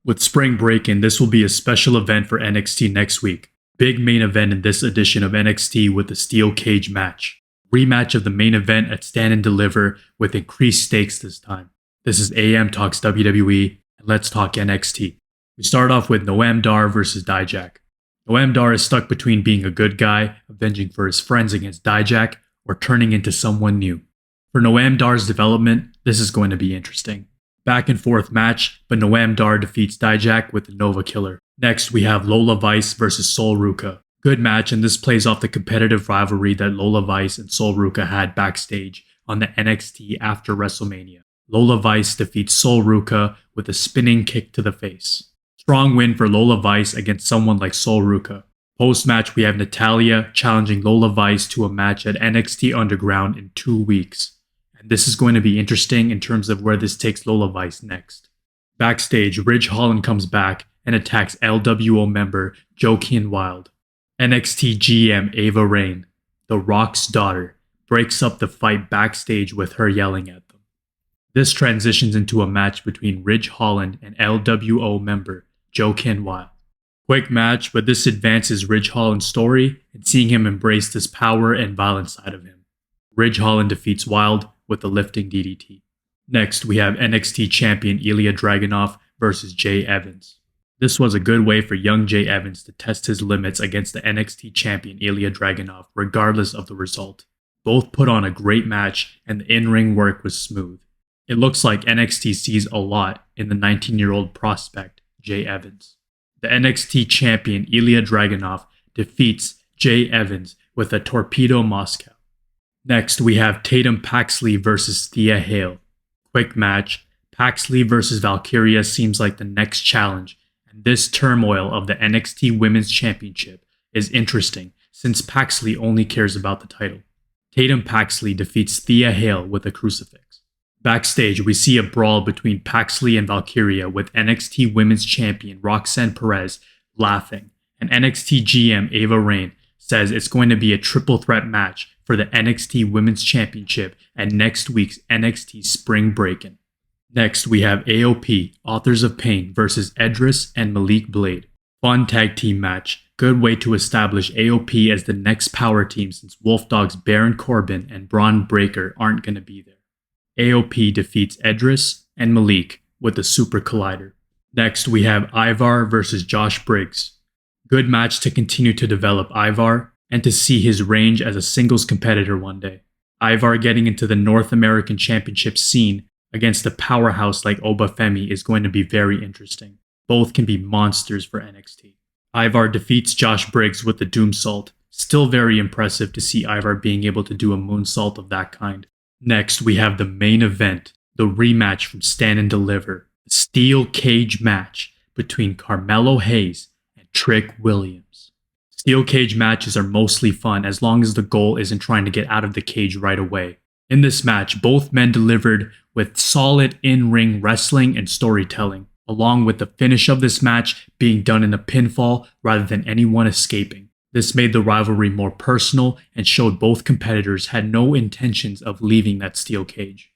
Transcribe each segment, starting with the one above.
With spring break-in, this will be a special event for NXT next week. Big main event in this edition of NXT with a steel cage match. Rematch of the main event at Stand and Deliver with increased stakes this time. This is AM Talks WWE, and let's talk NXT. We start off with Noam Dar versus Dijak. Noam Dar is stuck between being a good guy, avenging for his friends against Dijak, or turning into someone new. For Noam Dar's development, this is going to be interesting. Back and forth match, but Noam Dar defeats Dijak with the Nova Killer. Next, we have Lola Vice versus Sol Ruca. Good match, and this plays off the competitive rivalry that Lola Vice and Sol Ruca had backstage on the NXT after WrestleMania. Lola Vice defeats Sol Ruca with a spinning kick to the face. Strong win for Lola Vice against someone like Sol Ruca. Post-match, we have Natalya challenging Lola Vice to a match at NXT Underground in 2 weeks. And this is going to be interesting in terms of where this takes Lola Vice next. Backstage, Ridge Holland comes back and attacks LWO member Joaquin Wilde. NXT GM Ava Raine, The Rock's daughter, breaks up the fight backstage with her yelling at them. This transitions into a match between Ridge Holland and LWO member Joaquin Wilde. Quick match, but this advances Ridge Holland's story and seeing him embrace this power and violence side of him. Ridge Holland defeats Wilde with the lifting DDT. Next, we have NXT champion Ilya Dragunov versus Jay Evans. This was a good way for young Jay Evans to test his limits against the NXT champion Ilya Dragunov, regardless of the result. Both put on a great match, and the in-ring work was smooth. It looks like NXT sees a lot in the 19-year-old prospect, Jay Evans. The NXT champion Ilya Dragunov defeats Jay Evans with a Torpedo Moscow. Next, we have Tatum Paxley versus Thea Hale. Quick match. Paxley versus Valkyria seems like the next challenge, and this turmoil of the NXT Women's Championship is interesting since Paxley only cares about the title. Tatum Paxley defeats Thea Hale with a crucifix. Backstage, we see a brawl between Paxley and Valkyria with NXT Women's Champion Roxanne Perez laughing, and NXT GM Ava Raine says it's going to be a triple threat match for the NXT Women's Championship at next week's NXT Spring Break-In. Next, we have AOP, Authors of Pain versus Edris and Malik Blade. Fun tag team match. Good way to establish AOP as the next power team since Wolf Dog's Baron Corbin and Braun Breaker aren't going to be there. AOP defeats Edris and Malik with the Super Collider. Next, we have Ivar versus Josh Briggs. Good match to continue to develop Ivar and to see his range as a singles competitor one day. Ivar getting into the North American Championship scene against a powerhouse like Obafemi is going to be very interesting. Both can be monsters for NXT. Ivar defeats Josh Briggs with the Doomsault. Still very impressive to see Ivar being able to do a moonsault of that kind. Next, we have the main event, the rematch from Stand and Deliver, the steel cage match between Carmelo Hayes and Trick Williams. Steel cage matches are mostly fun as long as the goal isn't trying to get out of the cage right away. In this match, both men delivered with solid in-ring wrestling and storytelling, along with the finish of this match being done in a pinfall rather than anyone escaping. This made the rivalry more personal and showed both competitors had no intentions of leaving that steel cage.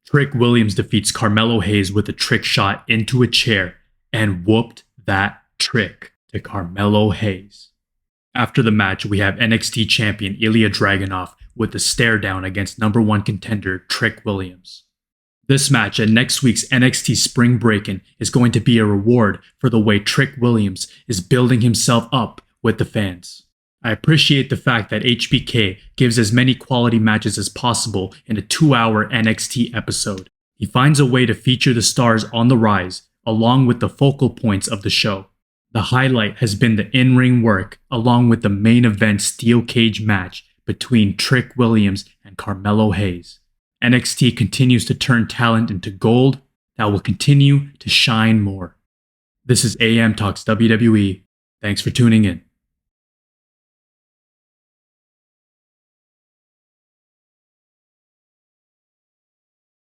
Trick Williams defeats Carmelo Hayes with a trick shot into a chair and whooped that trick to Carmelo Hayes. After the match, we have NXT champion Ilya Dragunov with the stare down against number one contender Trick Williams. This match at next week's NXT Spring Break-In is going to be a reward for the way Trick Williams is building himself up with the fans. I appreciate the fact that HBK gives as many quality matches as possible in a 2-hour NXT episode. He finds a way to feature the stars on the rise, along with the focal points of the show. The highlight has been the in-ring work, along with the main event steel cage match between Trick Williams and Carmelo Hayes. NXT continues to turn talent into gold that will continue to shine more. This is AM Talks WWE. Thanks for tuning in.